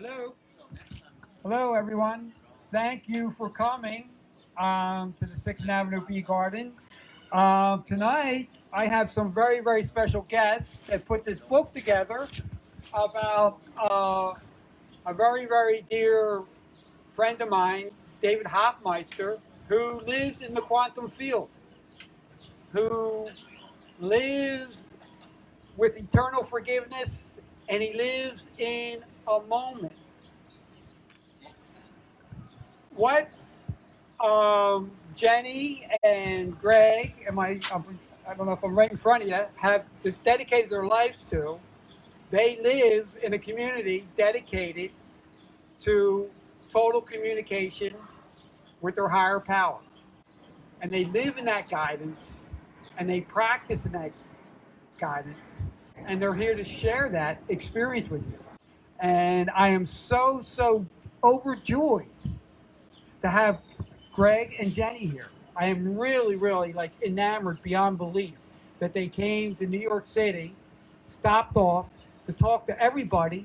Hello. Hello, everyone. Thank you for coming to the 6th Avenue Bee Garden. Tonight, I have some very, very special guests that put this book together about a very, very dear friend of mine, David Hofmeister, who lives in the quantum field, who lives with eternal forgiveness, and he lives in a moment. What Jenny and Greg, I don't know if I'm right in front of you, have dedicated their lives to. They live in a community dedicated to total communication with their higher power. And they live in that guidance and they practice in that guidance. And they're here to share that experience with you. And I am so, so overjoyed to have Greg and Jenny here. I am really, really like enamored beyond belief that they came to New York City, stopped off to talk to everybody,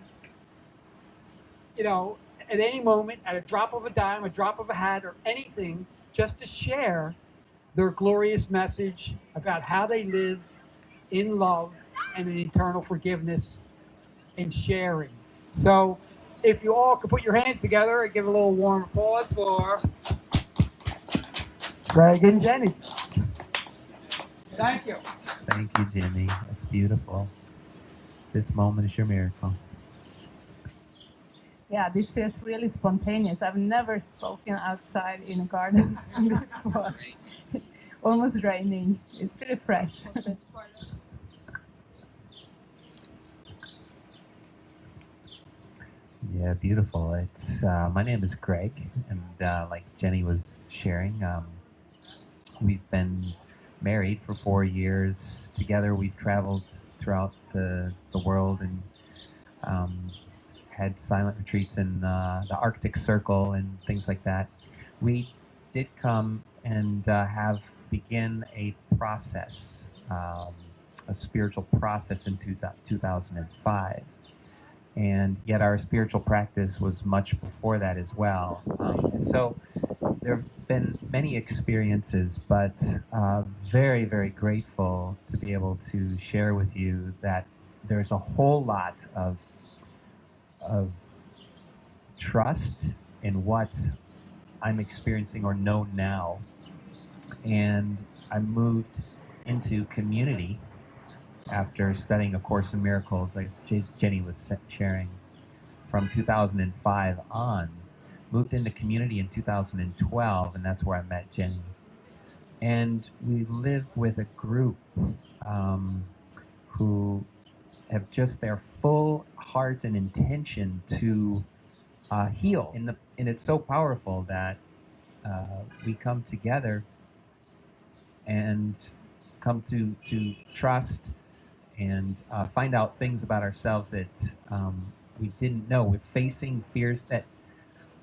at any moment, at a drop of a dime, a drop of a hat, or anything, just to share their glorious message about how they live in love and in eternal forgiveness and sharing. So if you all could put your hands together and give a little warm applause for Greg and Jenny. Thank you. Thank you, Jimmy. That's beautiful. This moment is your miracle. Yeah, this feels really spontaneous. I've never spoken outside in a garden before. Almost raining. It's pretty fresh. Yeah, beautiful. It's my name is Greg, and like Jenny was sharing, we've been married for 4 years. Together, we've traveled throughout the world and had silent retreats in the Arctic Circle and things like that. We did come and begin a process, a spiritual process in 2005. And yet our spiritual practice was much before that as well. And so there have been many experiences, but very, very grateful to be able to share with you that there's a whole lot of trust in what I'm experiencing or know now. And I moved into community after studying A Course in Miracles, like Jenny was sharing, from 2005 on. Moved into community in 2012, and that's where I met Jenny. And we live with a group who have just their full heart and intention to heal. And it's so powerful that we come together and come to trust and find out things about ourselves that we didn't know. We're facing fears that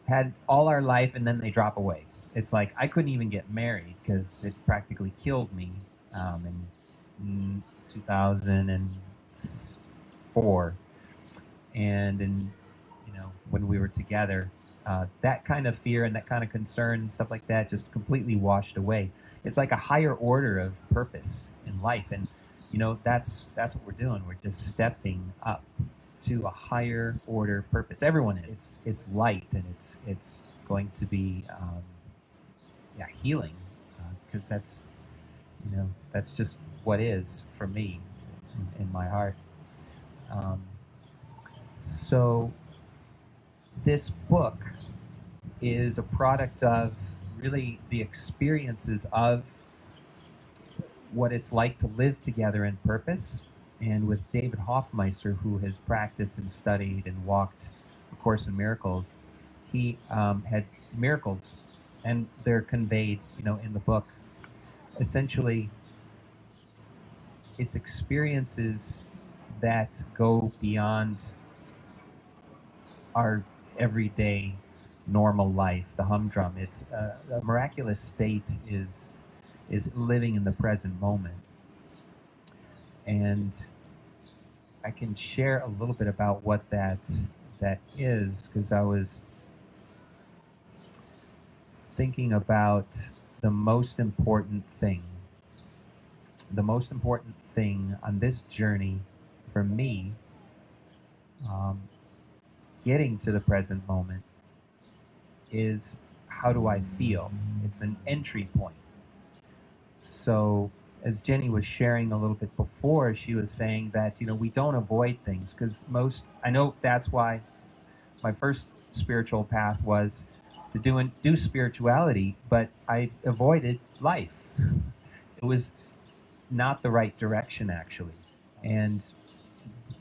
had all our life and then they drop away. It's like I couldn't even get married because it practically killed me in 2004. And when we were together, that kind of fear and that kind of concern and stuff like that just completely washed away. It's like a higher order of purpose in life, and that's what we're doing. We're just stepping up to a higher order purpose. Everyone is. It's light, and it's going to be healing, because that's just what is for me in my heart. So this book is a product of really the experiences of what it's like to live together in purpose. And with David Hofmeister, who has practiced and studied and walked A Course in Miracles, he had miracles, and they're conveyed, in the book. Essentially, it's experiences that go beyond our everyday normal life, the humdrum. It's a miraculous state is living in the present moment. And I can share a little bit about what that that is, because I was thinking about the most important thing. The most important thing on this journey for me, um, getting to the present moment, is how do I feel? It's an entry point. So, as Jenny was sharing a little bit before, she was saying that, we don't avoid things because I know that's why my first spiritual path was to do spirituality, but I avoided life. It was not the right direction, actually. And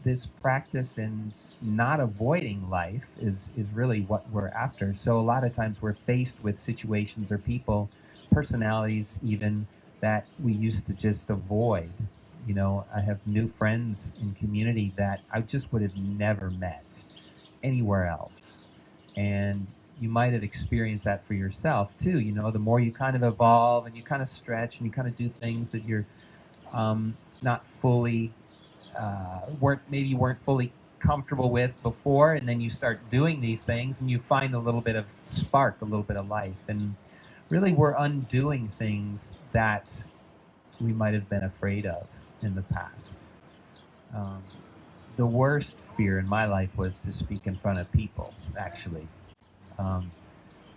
this practice and not avoiding life is really what we're after. So a lot of times we're faced with situations or people, personalities even, that we used to just avoid. I have new friends in community that I just would have never met anywhere else. And you might have experienced that for yourself too. The more you kind of evolve and you kind of stretch and you kind of do things that you're not fully weren't fully comfortable with before, and then you start doing these things and you find a little bit of spark, a little bit of life, and really we're undoing things that we might have been afraid of in the past. The worst fear in my life was to speak in front of people, actually.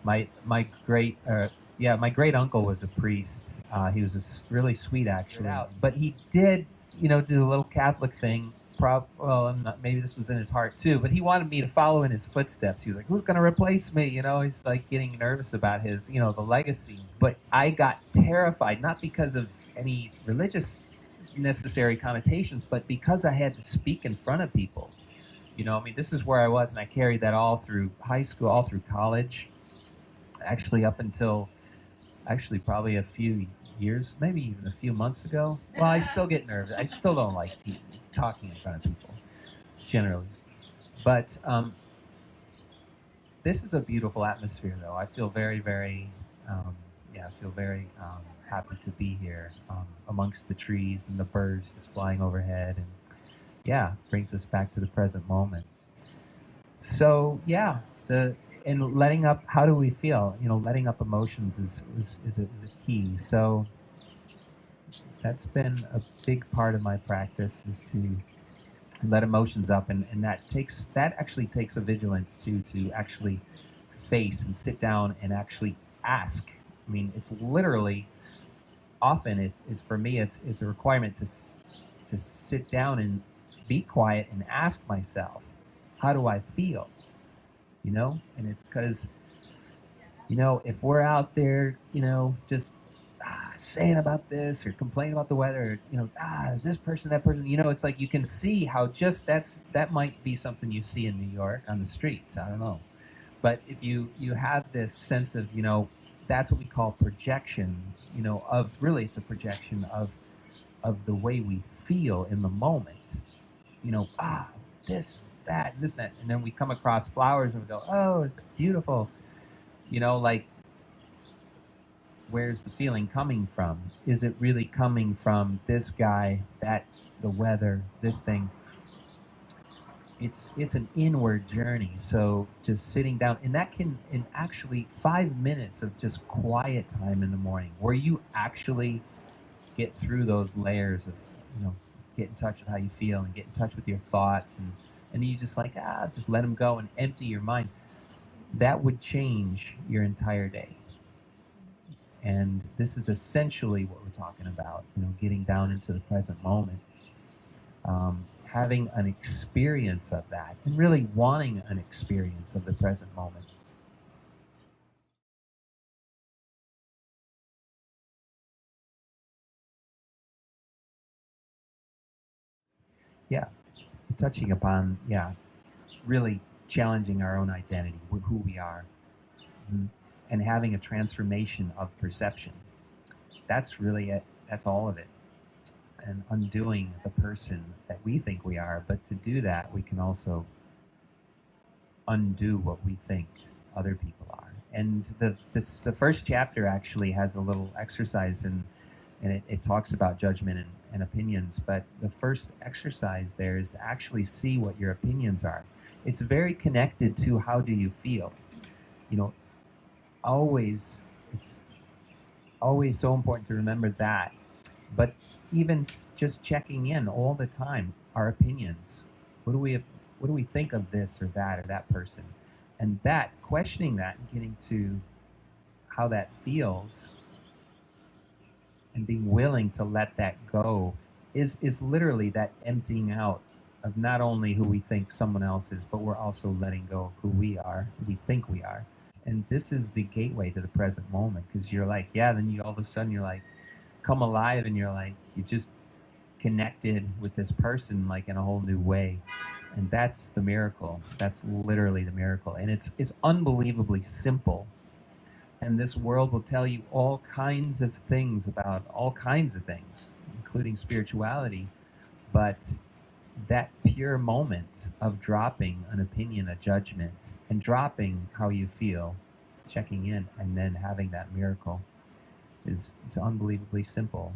My great my great uncle was a priest. He was really sweet, actually, but he did do a little Catholic thing. Well, I'm not, maybe this was in his heart too, but he wanted me to follow in his footsteps. He was like, "Who's going to replace me?" He's like getting nervous about his the legacy. But I got terrified, not because of any religious necessary connotations, but because I had to speak in front of people. This is where I was, and I carried that all through high school, all through college, actually up until probably a few years, maybe even a few months ago. Well, I still get nervous. I still don't like talking in front of people, generally. But this is a beautiful atmosphere, though. I feel very, very, I feel very happy to be here amongst the trees and the birds just flying overhead, and brings us back to the present moment. So and letting up, how do we feel? Letting up emotions is a key. So that's been a big part of my practice, is to let emotions up, and that actually takes a vigilance to actually face and sit down and actually ask. It's literally, often it is, for me, it's a requirement to sit down and be quiet and ask myself, how do I feel? And it's because, if we're out there, just saying about this or complaining about the weather, this person, that person, it's like you can see how just that might be something you see in New York on the streets. I don't know. But if you have this sense of, that's what we call projection, of really, it's a projection of the way we feel in the moment. This, that, this, that. And then we come across flowers and we go, oh, it's beautiful. Like, where's the feeling coming from? Is it really coming from this guy, the weather, this thing? It's an inward journey. So just sitting down, and that can, in actually 5 minutes of just quiet time in the morning, where you actually get through those layers of, get in touch with how you feel and get in touch with your thoughts, and you just just let them go and empty your mind. That would change your entire day. And this is essentially what we're talking about, getting down into the present moment, having an experience of that, and really wanting an experience of the present moment. Yeah, touching upon, really challenging our own identity, who we are, and having a transformation of perception. That's really it. That's all of it. And undoing the person that we think we are. But to do that, we can also undo what we think other people are. And the first chapter actually has a little exercise, and it talks about judgment and opinions. But the first exercise there is to actually see what your opinions are. it's very connected to how do you feel. You know, always, it's always so important to remember that. But even just checking in all the time, our opinions. What do we think of this or that person? And that, questioning that and getting to how that feels and being willing to let that go is literally that emptying out of not only who we think someone else is, but we're also letting go of who we are, who we think we are. And this is the gateway to the present moment, because you're like, yeah, then you all of a sudden you're like, come alive, and you're like, you just connected with this person like in a whole new way. And that's the miracle. That's literally the miracle. And it's unbelievably simple. And this world will tell you all kinds of things about all kinds of things, including spirituality. But that pure moment of dropping an opinion, a judgment, and dropping how you feel, checking in, and then having that miracle it's unbelievably simple.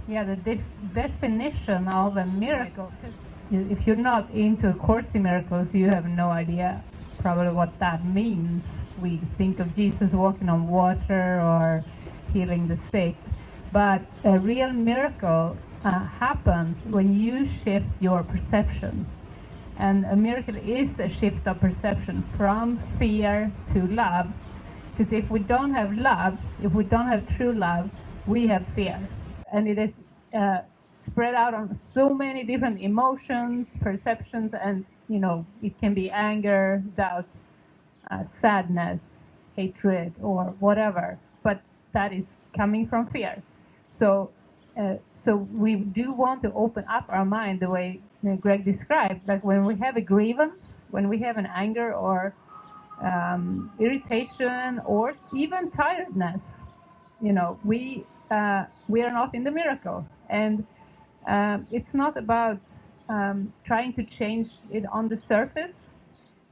Yeah, the definition of a miracle. If you're not into Course in Miracles, you have no idea probably what that means. We think of Jesus walking on water or healing the sick, but a real miracle happens when you shift your perception. And a miracle is a shift of perception from fear to love. Because if we don't have love, if we don't have true love, we have fear. And it is spread out on so many different emotions, perceptions, and it can be anger, doubt, sadness, hatred, or whatever. But that is coming from fear. So we do want to open up our mind the way Greg described. Like when we have a grievance, when we have an anger or irritation or even tiredness, we are not in the miracle. And it's not about trying to change it on the surface.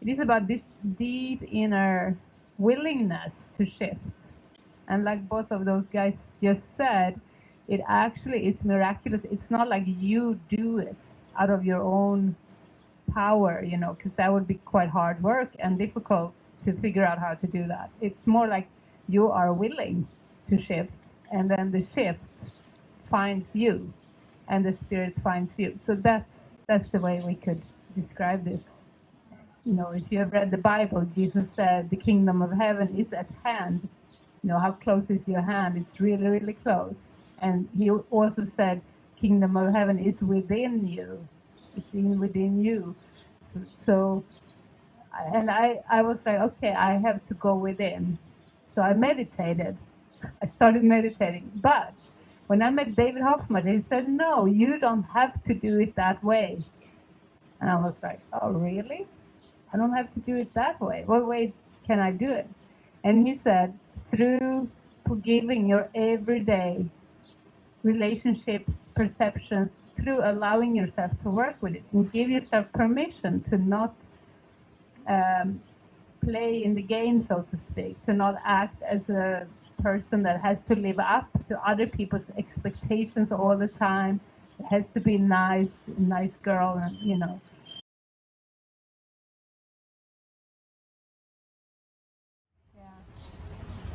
It is about this deep inner willingness to shift. And like both of those guys just said, it actually is miraculous. It's not like you do it out of your own power, because that would be quite hard work and difficult to figure out how to do that. It's more like you are willing to shift, and then the shift finds you, and the Spirit finds you. So that's the way we could describe this. If you have read the Bible, Jesus said, the kingdom of heaven is at hand. How close is your hand? It's really, really close. And he also said, kingdom of heaven is within you. It's within you. I was like, okay, I have to go within. So I meditated. I started meditating. But when I met David Hoffman, he said, no, you don't have to do it that way. And I was like, oh, really? I don't have to do it that way. What way can I do it? And he said, through forgiving your everyday relationships, perceptions, through allowing yourself to work with it and give yourself permission to not play in the game, so to speak, to not act as a person that has to live up to other people's expectations all the time. It has to be nice girl, and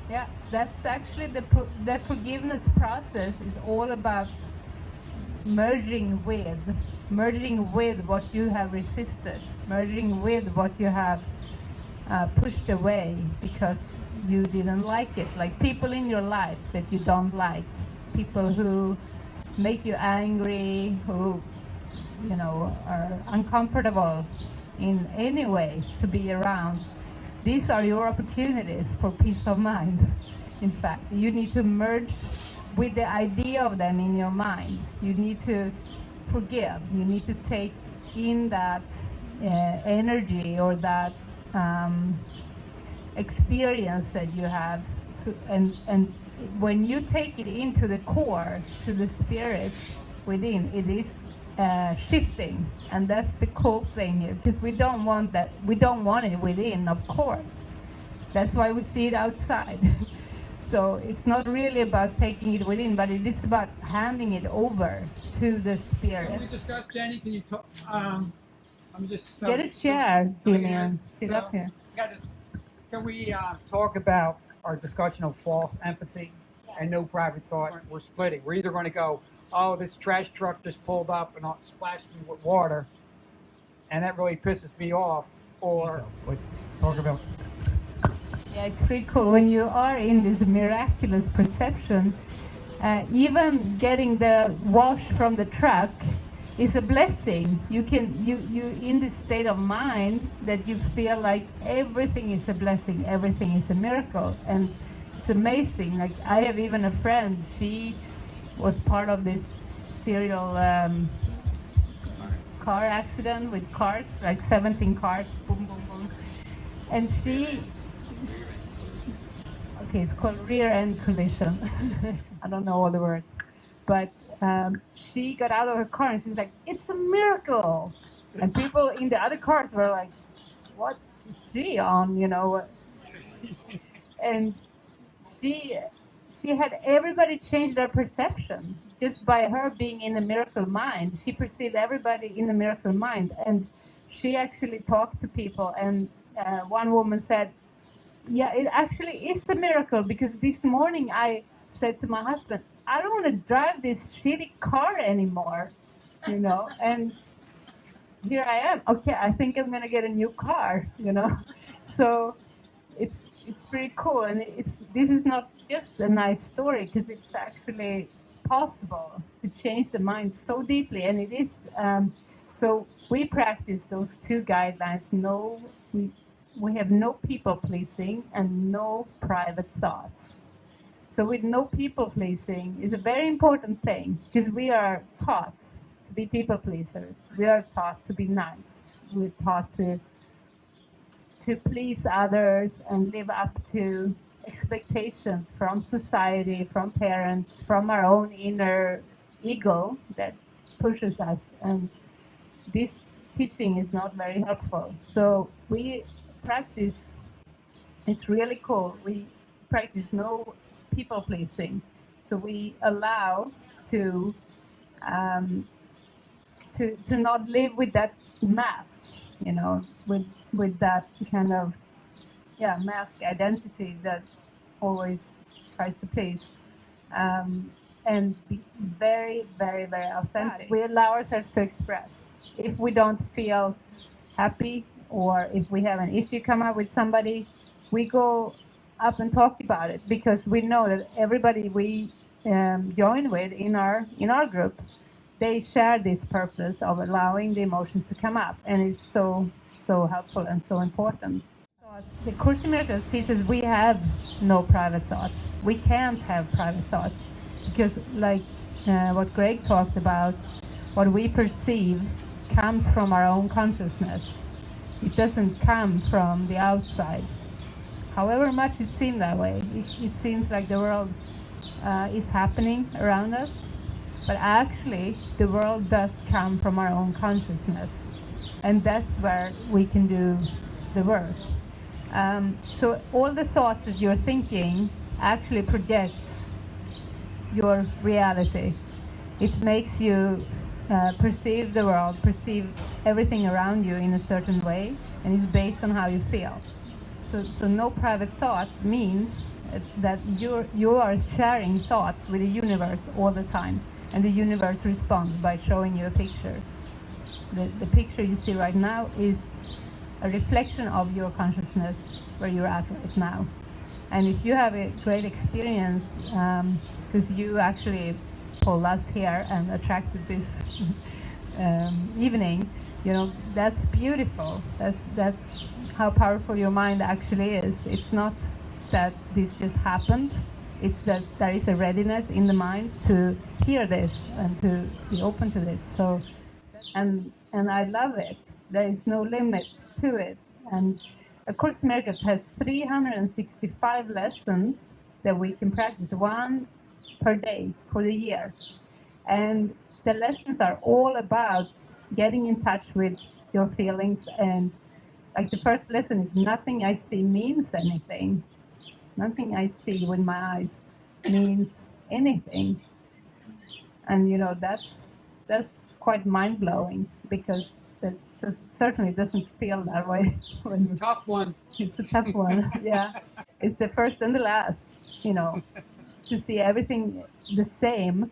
Yeah, that's actually the forgiveness process is all about merging with what you have resisted, merging with what you have pushed away because you didn't like it. Like people in your life that you don't like, people who make you angry, who are uncomfortable in any way to be around. These are your opportunities for peace of mind. In fact, you need to merge with the idea of them in your mind. You need to forgive. You need to take in that energy or that experience that you have. So, and when you take it into the core, to the spirit within, it is shifting, and that's the cool thing here, because we don't want that. We don't want it within, of course. That's why we see it outside. So it's not really about taking it within, but it is about handing it over to the Can spirit. we discuss, Jenny? Can you talk? I'm just Get a chair, Julian. Sit so, up here. Can we talk about our discussion of false empathy and no private thought? We're splitting. We're either going to go, oh, this trash truck just pulled up and splashed me with water, and that really pisses me off, or talk about. Yeah, it's pretty cool. When you are in this miraculous perception, even getting the wash from the truck is a blessing. You in this state of mind that you feel like everything is a blessing, everything is a miracle, and it's amazing. Like I have even a friend. She was part of this serial car accident with cars, like 17 cars, boom, boom, boom, and she. Okay, it's called rear end collision. I don't know all the words, but she got out of her car and she's like, "It's a miracle!" And people in the other cars were like, "What is she on?" You know, and she had everybody change their perception just by her being in the miracle mind. She perceived everybody in the miracle mind, and she actually talked to people. And one woman said, yeah, it actually is a miracle, because this morning I said to my husband, I don't want to drive this shitty car anymore, you know, and here I am. Okay, I think I'm gonna get a new car, you know. So it's pretty cool, and this is not just a nice story, because it's actually possible to change the mind so deeply, and it is. So we practice those two guidelines. No, we have no people pleasing and no private thoughts. So with no people pleasing is a very important thing, because we are taught to be people pleasers. We are taught to be nice. We're taught to please others and live up to expectations from society, from parents, from our own inner ego that pushes us. And this teaching is not very helpful. So we practice, it's really cool. We practice no people pleasing. So we allow to not live with that mask, you know, with that kind of mask identity that always tries to please, and be very, very, very authentic. We allow ourselves to express. If we don't feel happy, or if we have an issue come up with somebody, we go up and talk about it, because we know that everybody we join with in our group, they share this purpose of allowing the emotions to come up, and it's so helpful and so important. The Course in Miracles teaches we have no private thoughts. We can't have private thoughts, because like what Greg talked about, what we perceive comes from our own consciousness. It doesn't come from the outside. However much it seems that way, it seems like the world is happening around us, but actually the world does come from our own consciousness, and that's where we can do the work. So all the thoughts that you're thinking actually project your reality. It makes you perceive the world, perceive everything around you in a certain way, and it's based on how you feel. So no private thoughts means that you are sharing thoughts with the universe all the time, and the universe responds by showing you a picture. The picture you see right now is a reflection of your consciousness where you're at right now. And if you have a great experience, because you actually pulled us here and attracted this evening, you know, that's beautiful. That's how powerful your mind actually is. It's not that this just happened. It's that there is a readiness in the mind to hear this and to be open to this. So, and I love it. There is no limit to it. And A Course in Miracles has 365 lessons that we can practice, one per day for the year. And the lessons are all about getting in touch with your feelings. And like the first lesson is, nothing I see means anything. Nothing I see with my eyes means anything. And that's quite mind blowing, because that certainly doesn't feel that way. When Tough one. it's a tough one. Yeah, it's the first and the last. To see everything the same,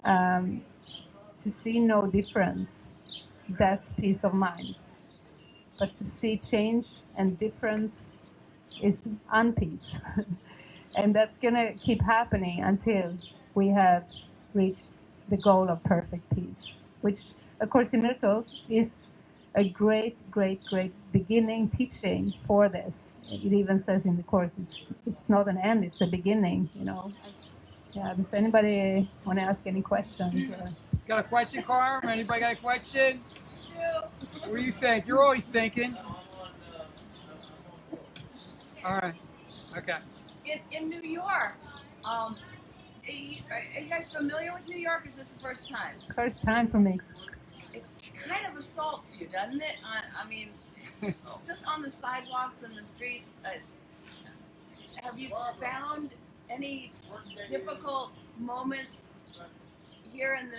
um, to see no difference. That's peace of mind. But to see change and difference is unpeace. And that's going to keep happening until we have reached the goal of perfect peace, which A Course in Miracles is a great, great, great beginning teaching for this. It even says in the Course, it's not an end, it's a beginning, Yeah, does anybody want to ask any questions? Got a question, Carm? Anybody got a question? What do you think? You're always thinking. All right. Okay. In New York, are you guys familiar with New York? Or is this the first time? First time for me. It's kind of assaults you, doesn't it? I mean, just on the sidewalks and the streets. Have you found any difficult moments here in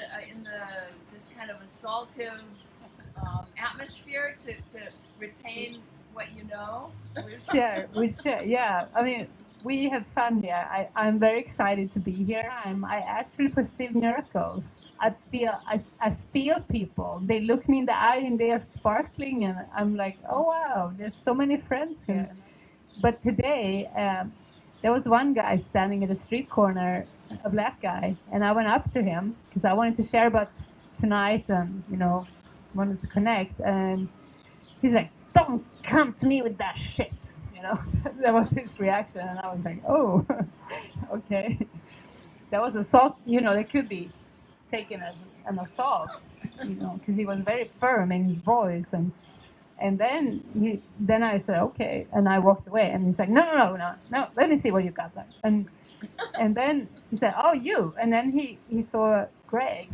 this kind of assaultive atmosphere to retain what you know? We share. Yeah, I mean, we have fun here. I'm very excited to be here. I actually perceive miracles. I feel people. They look me in the eye and they are sparkling, and I'm like, oh wow, there's so many friends here. But today, there was one guy standing at a street corner, a black guy, and I went up to him because I wanted to share about tonight and wanted to connect, and he's like, don't come to me with that shit. That was his reaction, and I was like, oh, okay. That was assault. It could be taken as an assault, because he was very firm in his voice, and then I said, okay, and I walked away, and he's like, no, let me see what you got there, and then he said, oh, you, and then he saw Greg,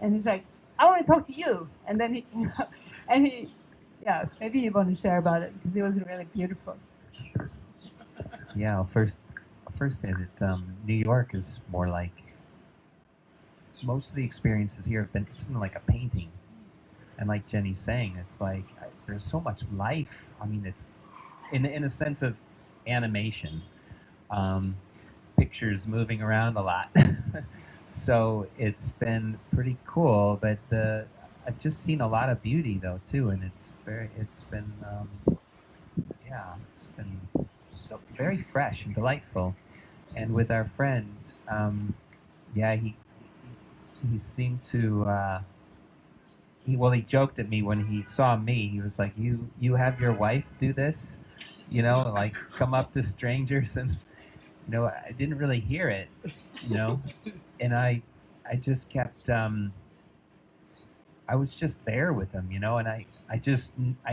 and he's like, I want to talk to you, and then he came up, and yeah, maybe you want to share about it because it was really beautiful. Yeah, I'll first say that New York is more like, most of the experiences here have been, it's been like a painting. And like Jenny's saying, it's like, there's so much life. I mean, it's in a sense of animation, pictures moving around a lot. So it's been pretty cool, but I've just seen a lot of beauty though too, and it's been very fresh and delightful. And with our friend, he seemed to he joked at me when he saw me. He was like, you have your wife do this, like come up to strangers, and I didn't really hear it, and I just kept I was just there with him, and I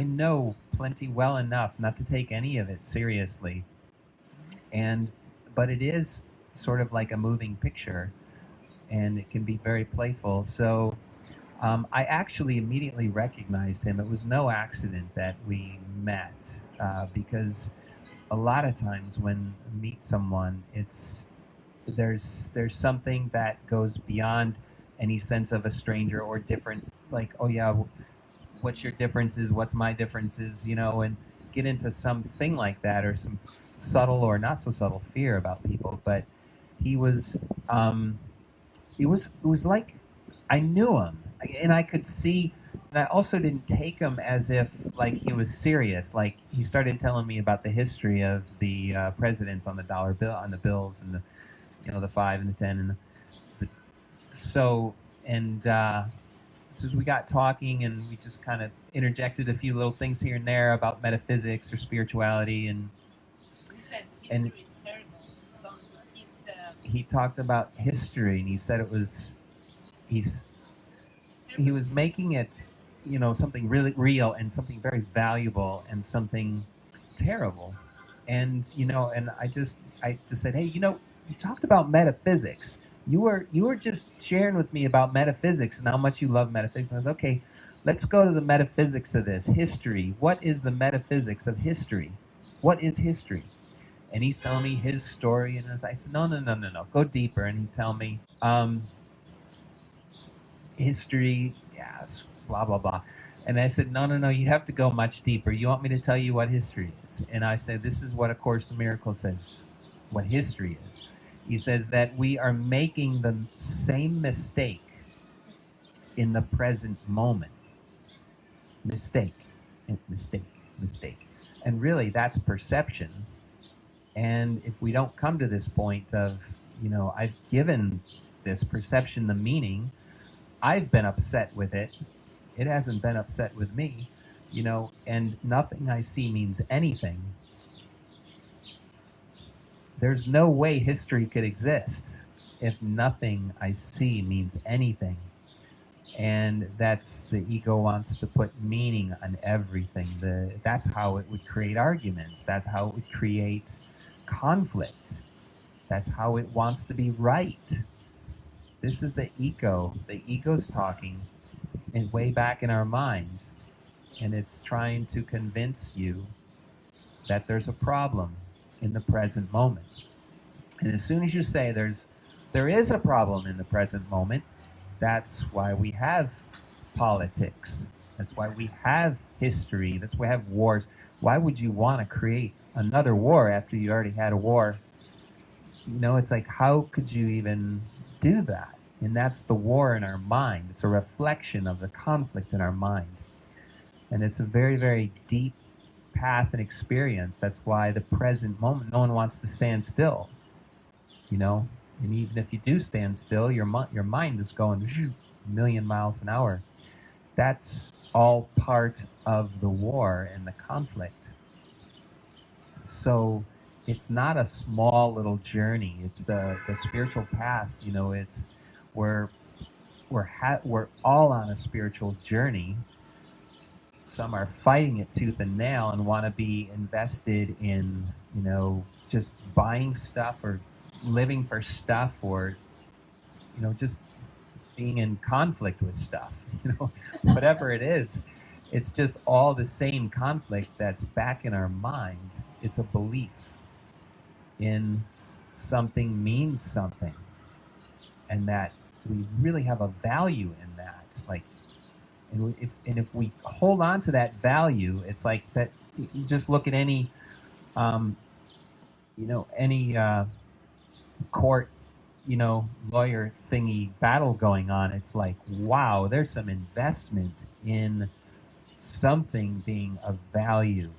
know plenty well enough not to take any of it seriously. But it is sort of like a moving picture, and it can be very playful. So I actually immediately recognized him. It was no accident that we met, because a lot of times when I meet someone, there's something that goes beyond any sense of a stranger or different, like, oh yeah, what's your differences, what's my differences, and get into something like that, or some subtle or not so subtle fear about people. But it was like I knew him, and I could see, and I also didn't take him as if like he was serious. Like he started telling me about the history of the presidents on the dollar bill, on the bills, and the 5 and the 10, and so as we got talking, and we just kind of interjected a few little things here and there about metaphysics or spirituality, and You said history is terrible. Don't repeat he talked about history, and he said he was making it, something really real and something very valuable and something terrible, and and I just said, hey, you talked about metaphysics. You were just sharing with me about metaphysics and how much you love metaphysics. And I was okay. Let's go to the metaphysics of this history. What is the metaphysics of history? What is history? And he's telling me his story, and I said, no, go deeper. And he'd tell me, history, yes, blah, blah, blah. And I said, no, you have to go much deeper. You want me to tell you what history is? And I said, this is what A Course in Miracles says, what history is. He says that we are making the same mistake in the present moment. Mistake. And really, that's perception. And if we don't come to this point of, I've given this perception the meaning, I've been upset with it. It hasn't been upset with me, and nothing I see means anything. There's no way history could exist if nothing I see means anything. And that's the ego wants to put meaning on everything. That's how it would create arguments. That's how it would create conflict. That's how it wants to be right. This is the ego. The ego's talking and way back in our minds. And it's trying to convince you that there's a problem in the present moment. And as soon as you say there is a problem in the present moment, that's why we have politics. That's why we have history. That's why we have wars. Why would you want to create another war after you already had a war? It's like, how could you even do that? And that's the war in our mind. It's a reflection of the conflict in our mind. And it's a very, very deep path and experience. That's why the present moment, no one wants to stand still. And even if you do stand still, your mind is going a million miles an hour. That's all part of the war and the conflict. So it's not a small little journey. It's the spiritual path. It's we're all on a spiritual journey. Some are fighting it tooth and nail and want to be invested in, just buying stuff or living for stuff, or just being in conflict with stuff. Whatever it is, it's just all the same conflict that's back in our mind. It's a belief in something means something, and that we really have a value in that. And if we hold on to that value, it's like that. You just look at any court, lawyer thingy battle going on. It's like, wow, there's some investment in something being of value,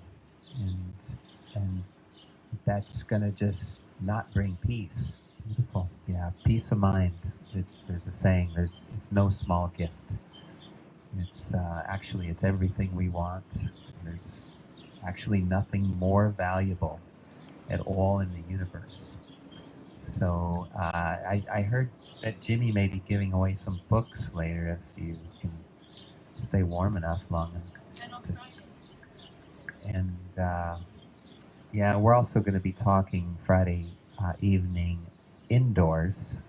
and that's gonna just not bring peace. Beautiful. Yeah, peace of mind. There's a saying. It's no small gift. It's actually it's everything we want. There's actually nothing more valuable at all in the universe. So I heard that Jimmy may be giving away some books later if you can stay warm enough long enough. And yeah, we're also going to be talking Friday evening indoors.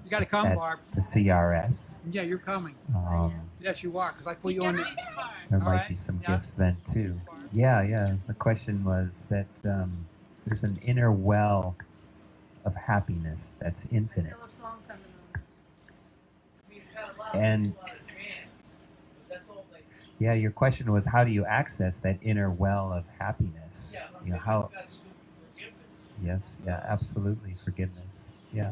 You got to come, at Barb. The CRS. Yeah, you're coming. Yes, you are, because I put you on the... There might be some gifts then, too. Yeah. The question was that there's an inner well of happiness that's infinite. And yeah, your question was, how do you access that inner well of happiness? How? Yes, yeah, absolutely, forgiveness. Yeah.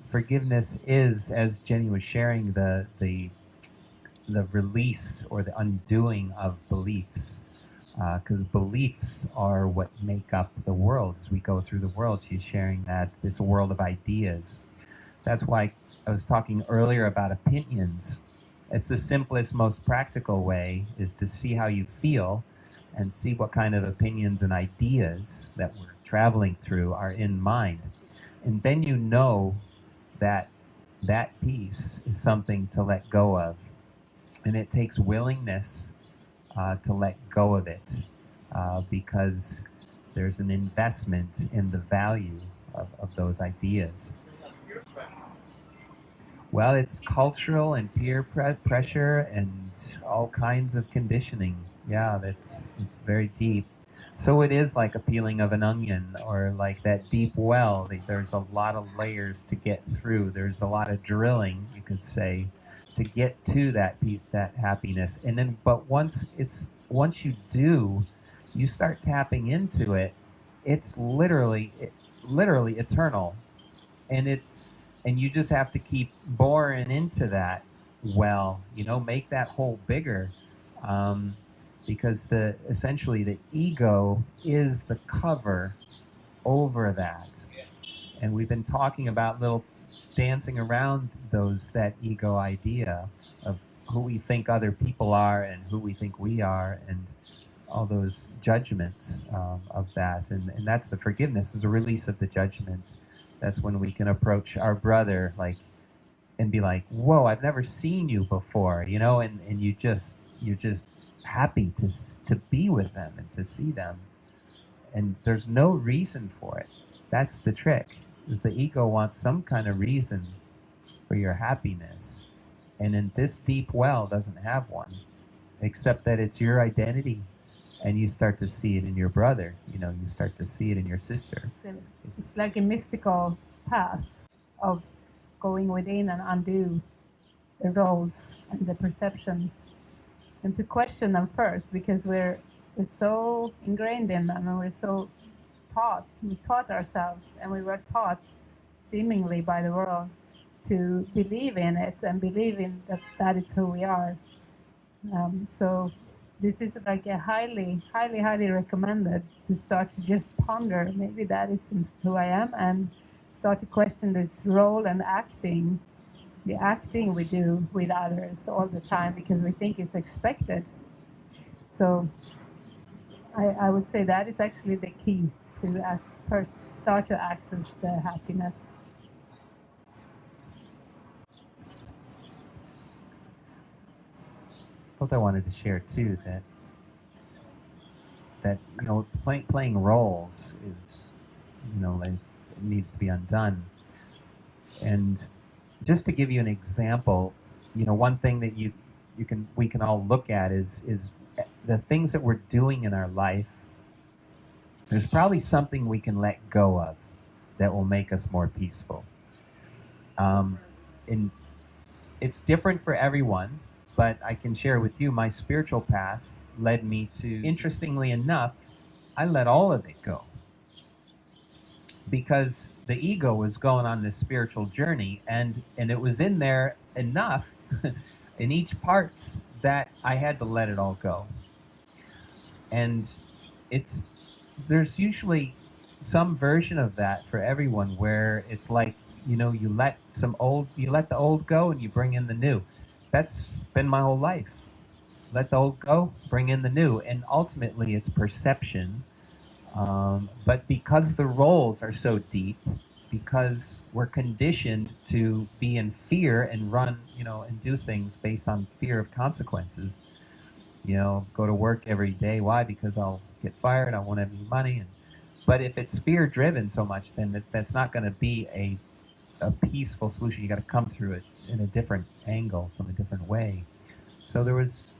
Forgiveness is, as Jenny was sharing, the release or the undoing of beliefs, because beliefs are what make up the world. As we go through the world, she's sharing that this world of ideas. That's why I was talking earlier about opinions. It's the simplest, most practical way is to see how you feel and see what kind of opinions and ideas that we're traveling through are in mind. And then you know that that piece is something to let go of. And it takes willingness to let go of it because there's an investment in the value of those ideas. Well, it's cultural and peer pressure and all kinds of conditioning. Yeah, it's very deep. So it is like a peeling of an onion, or like that deep well. There's a lot of layers to get through. There's a lot of drilling, you could say, to get to that peace, that happiness. And then, but once you do, you start tapping into it. It's literally eternal, and you just have to keep boring into that well. Make that hole bigger. Because essentially the ego is the cover over that, and we've been talking about dancing around that ego idea of who we think other people are and who we think we are, and all those judgments of that, and that's the forgiveness, is a release of the judgment. That's when we can approach our brother and be like, whoa, I've never seen you before, and you're just happy to be with them and to see them, and there's no reason for it. That's the trick, is the ego wants some kind of reason for your happiness, and in this deep well doesn't have one, except that it's your identity, and you start to see it in your brother, you start to see it in your sister. It's like a mystical path of going within and undo the roles and the perceptions, and to question them first, because we're so ingrained in them, and we're so we taught ourselves, and we were taught seemingly by the world to believe in it and believe in that is who we are. So this is like a highly recommended to start to just ponder, maybe that isn't who I am, and start to question this role and the acting we do with others all the time because we think it's expected. So I would say that is actually the key to first start to access the happiness. I wanted to share too that playing roles is it needs to be undone. And just to give you an example, one thing that we can all look at is the things that we're doing in our life. There's probably something we can let go of that will make us more peaceful. And it's different for everyone, but I can share with you my spiritual path led me to, interestingly enough, I let all of it go. Because the ego was going on this spiritual journey, and it was in there enough in each part that I had to let it all go. And there's usually some version of that for everyone, where it's like, you let the old go and you bring in the new. That's been my whole life. Let the old go, bring in the new, and ultimately it's perception. But because the roles are so deep, because we're conditioned to be in fear and run, and do things based on fear of consequences, go to work every day. Why? Because I'll get fired, I won't have any money. But if it's fear driven so much, then that's not going to be a peaceful solution. You got to come through it in a different angle, from a different way. So there was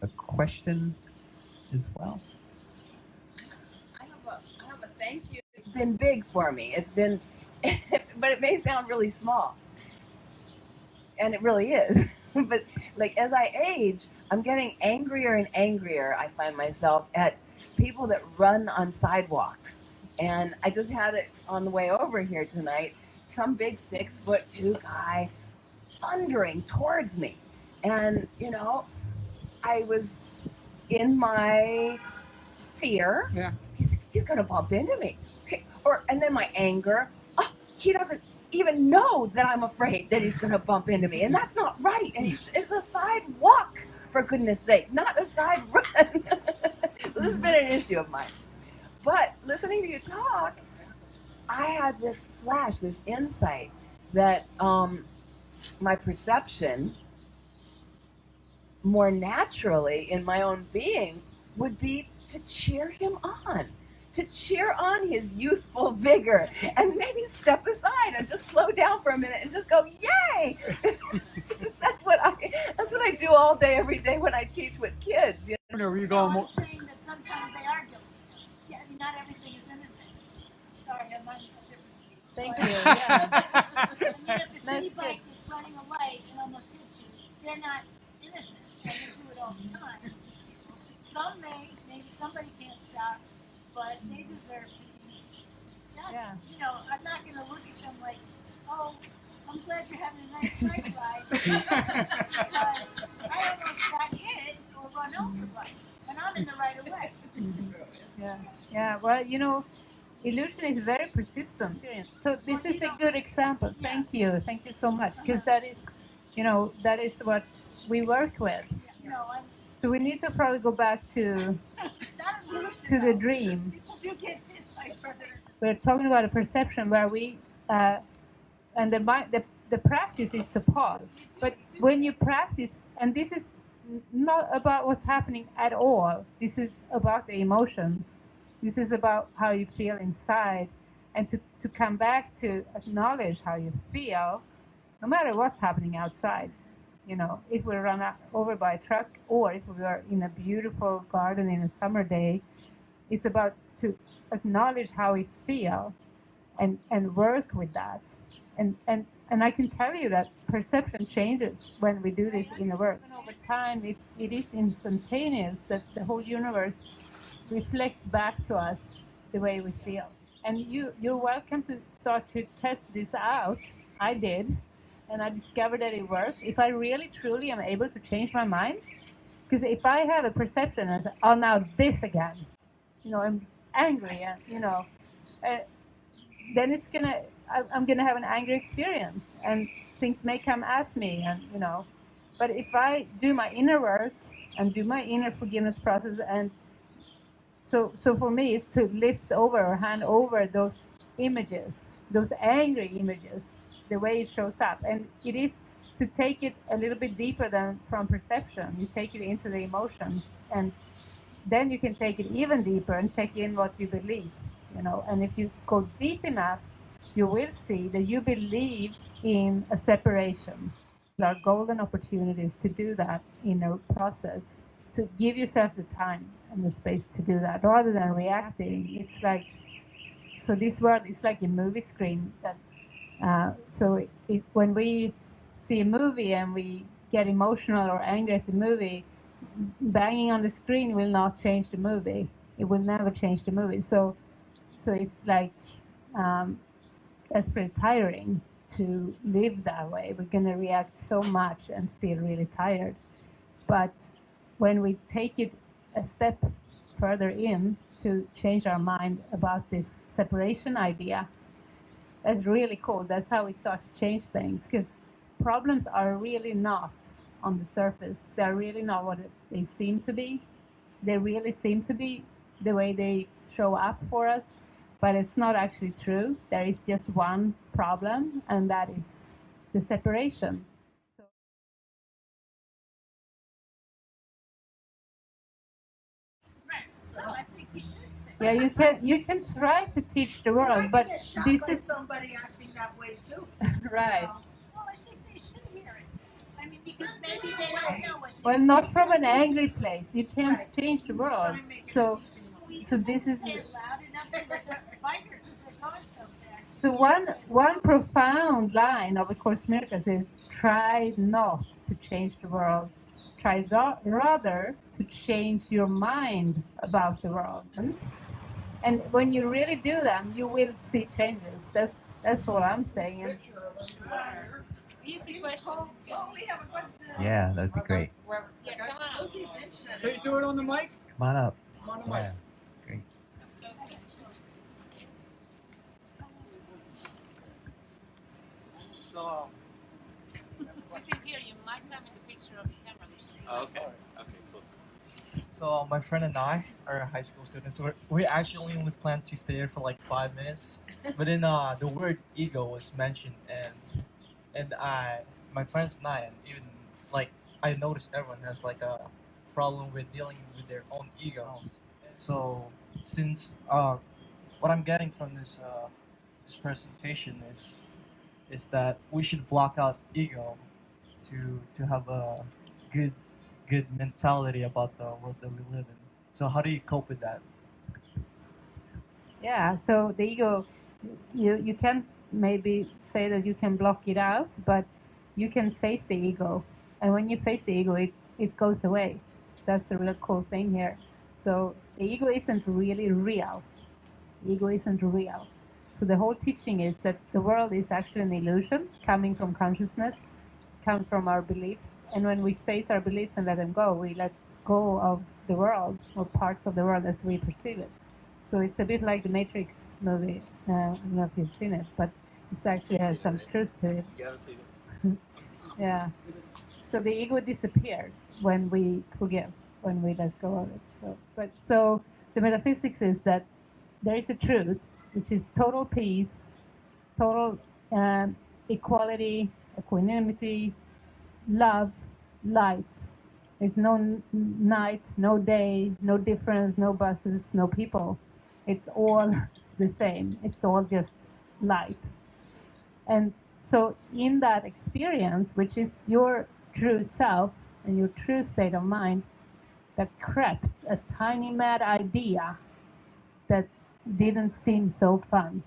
a question as well. I have a thank you. It's been big for me. It's been, but it may sound really small, and it really is. But like as I age, I'm getting angrier and angrier. I find myself at people that run on sidewalks, and I just had it on the way over here tonight. Some big 6'2" guy thundering towards me, and I was in my fear. Yeah. He's gonna bump into me. Okay. And then my anger. Oh, he doesn't even know that I'm afraid that he's gonna bump into me, and that's not right. And it's a sidewalk, for goodness sake, not a side run. This has been an issue of mine. But listening to you talk, I had this flash, this insight that my perception more naturally in my own being would be to cheer him on, to cheer on his youthful vigor and maybe step aside and just slow down for a minute and just go, yay! that's what I do all day, every day when I teach with kids. You Were you No, going? I'm saying that sometimes they are guilty. Yeah, I mean, not everything is innocent. Sorry, I might have different views. Thank but- you. Yeah. I mean, if the city That's bike is running a light and almost hits you, they're not innocent, and they do it all the time. These people. Some maybe somebody can't stop, but they deserve to be just. Yeah. You know, I'm not going to look at them like, oh, I'm glad you're having a nice bike ride, because I almost got hit or run over by, and I'm in the right of way. Yeah. Yeah. Well, illusion is very persistent. So this is a good example. Thank you. Thank you so much. Because that is what we work with. You know, So we need to probably go back to it's not an illusion. the though. dream. People do get hit by presidents. We're talking about a perception where we, and the practice is to pause. But when you practice, and this is not about what's happening at all. This is about the emotions. This is about how you feel inside, and to come back to acknowledge how you feel, no matter what's happening outside. If we run over by a truck, or if we are in a beautiful garden in a summer day, it's about to acknowledge how we feel, and work with that. And I can tell you that perception changes when we do this in the work. And over time, it is instantaneous that the whole universe reflects back to us the way we feel. And you're welcome to start to test this out. I did, and I discovered that it works. If I really truly am able to change my mind, because if I have a perception and say, oh, now this again, I'm angry, and then I'm gonna have an angry experience, and things may come at me, and But if I do my inner work and do my inner forgiveness process, and so for me, it's to lift over or hand over those images, those angry images, the way it shows up, and it is to take it a little bit deeper than from perception. You take it into the emotions, and then you can take it even deeper and check in what you believe, and if you go deep enough, you will see that you believe in a separation. There are golden opportunities to do that in a process, to give yourself the time and the space to do that, rather than reacting. It's like, so this world is like a movie screen. So when we see a movie and we get emotional or angry at the movie, banging on the screen will not change the movie. It will never change the movie. So it's like, that's pretty tiring to live that way. We're going to react so much and feel really tired. But when we take it a step further in to change our mind about this separation idea, that's really cool. That's how we start to change things, because problems are really not on the surface. They're really not what they seem to be. They really seem to be the way they show up for us, but it's not actually true. There is just one problem, and that is the separation. Right. So I think we should say. Yeah, you can try to teach the world, but this is somebody acting that way too. right. Well, I think they should hear it. I mean, because maybe they don't know what. Well, not from an angry place. You can't Right. change the world. Try and make it So a teaching moment. We so just this have is to say it loud enough for the bikers because they're going so fast. so one profound line of A Course in Miracles is, try not to change the world. Try rather to change your mind about the world. And when you really do them, you will see changes. That's all I'm saying. And Easy question. Oh, we have a question. Yeah, that'd be great. Yeah, come on up. Can you do it on the mic? Come on up. I'm on the mic. Yeah, great. So, We see here, you might come in the picture of the camera. okay, cool. So, my friend and I are high school students. We actually only planned to stay here for like 5 minutes, but then the word ego was mentioned, and my friends and I, and even like I noticed everyone has like a problem with dealing with their own egos. So since what I'm getting from this presentation is that we should block out ego to have a good good mentality about the world that we live in. So how do you cope with that? Yeah, so the ego, you can maybe say that you can block it out, but you can face the ego. And when you face the ego, it goes away. That's the really cool thing here. So the ego isn't really real. The ego isn't real. So the whole teaching is that the world is actually an illusion coming from consciousness, come from our beliefs. And when we face our beliefs and let them go, we let go of the world or parts of the world as we perceive it. So it's a bit like the Matrix movie. I don't know if you've seen it, but it actually has some truth to it. You gotta see it. Yeah. So the ego disappears when we forgive, when we let go of it. So the metaphysics is that there is a truth, which is total peace, total equality, equanimity, love, light. There's no night, no day, no difference, no buses, no people. It's all the same. It's all just light. And so in that experience, which is your true self and your true state of mind, that crept a tiny mad idea that didn't seem so fun.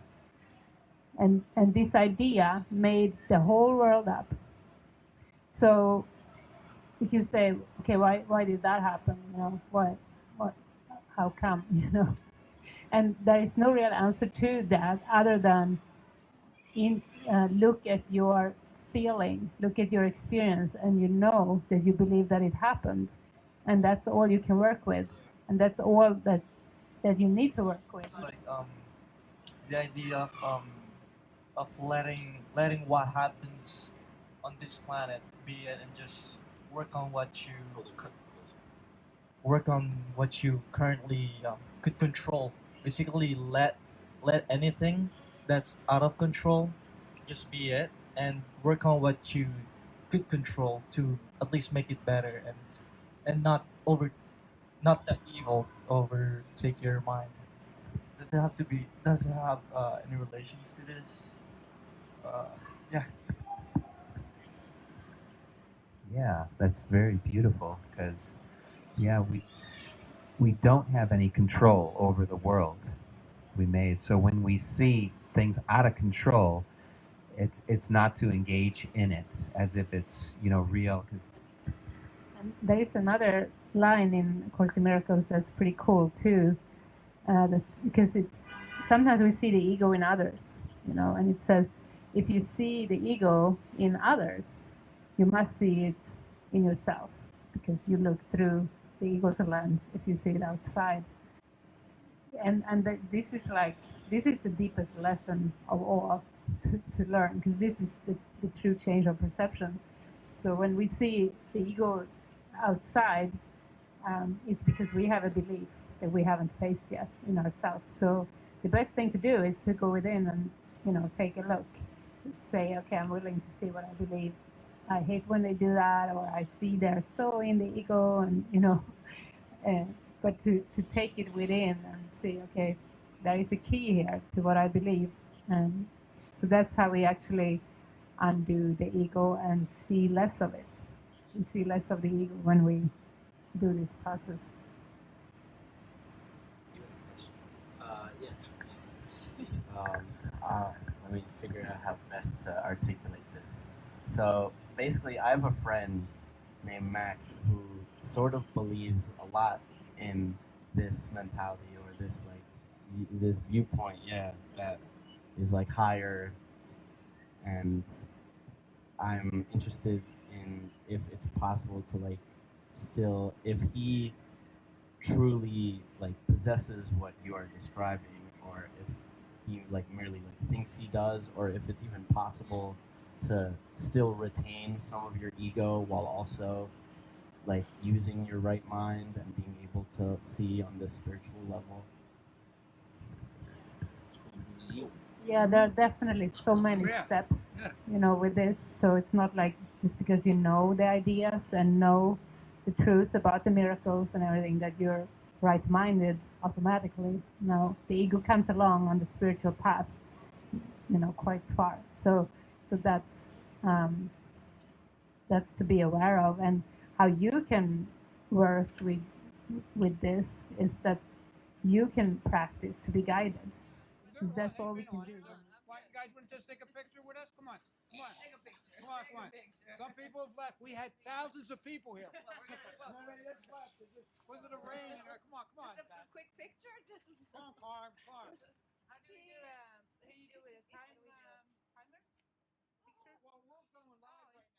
And this idea made the whole world up. So if you say, okay, why did that happen? You know, what, how come? You know, and there is no real answer to that other than look at your feeling, look at your experience, and you know that you believe that it happened, and that's all you can work with, and that's all that you need to work with. It's like the idea of letting what happens on this planet be it and just work on what you currently could control. Basically, let anything that's out of control just be it, and work on what you could control to at least make it better and not that evil overtake your mind. Does it have to be? Does it have any relations to this? Yeah. Yeah, that's very beautiful because, yeah, we don't have any control over the world we made. So when we see things out of control, it's not to engage in it as if it's real. Because there is another line in Course in Miracles that's pretty cool too. That's because it's sometimes we see the ego in others, and it says if you see the ego in others, you must see it in yourself because you look through the ego's lens if you see it outside. And this is the deepest lesson of all to learn, because this is the true change of perception. So when we see the ego outside, it's because we have a belief that we haven't faced yet in ourselves. So the best thing to do is to go within and take a look, say, okay, I'm willing to see what I believe. I hate when they do that, or I see they're so in the ego, and but to take it within and see, okay, there is a key here to what I believe, and so that's how we actually undo the ego and see less of it. We see less of the ego when we do this process. Yeah. Let me figure out how best to articulate this. So basically, I have a friend named Max who sort of believes a lot in this mentality or this viewpoint, that is like higher, and I'm interested in if it's possible to still, if he truly possesses what you are describing, or if he merely thinks he does, or if it's even possible to still retain some of your ego while also using your right mind and being able to see on this spiritual level. Yeah, there are definitely so many steps, with this. So it's not like just because you know the ideas and know the truth about the miracles and everything that you're right-minded automatically. No, the ego comes along on the spiritual path, quite far. So that's to be aware of, and how you can work with this is that you can practice to be guided. Because that's all we can do. Why, you guys want to just take a picture with us? Come on. Come on. Take a picture. Come on, Take come a on. picture. Some people have left. We had thousands of people here. Well, Nobody has left. It's just because of the rain. Come on, come on. just a quick picture. Just. Come on, Carm. Come on. How do you do with a timer? Picture? Well, we're going live right now.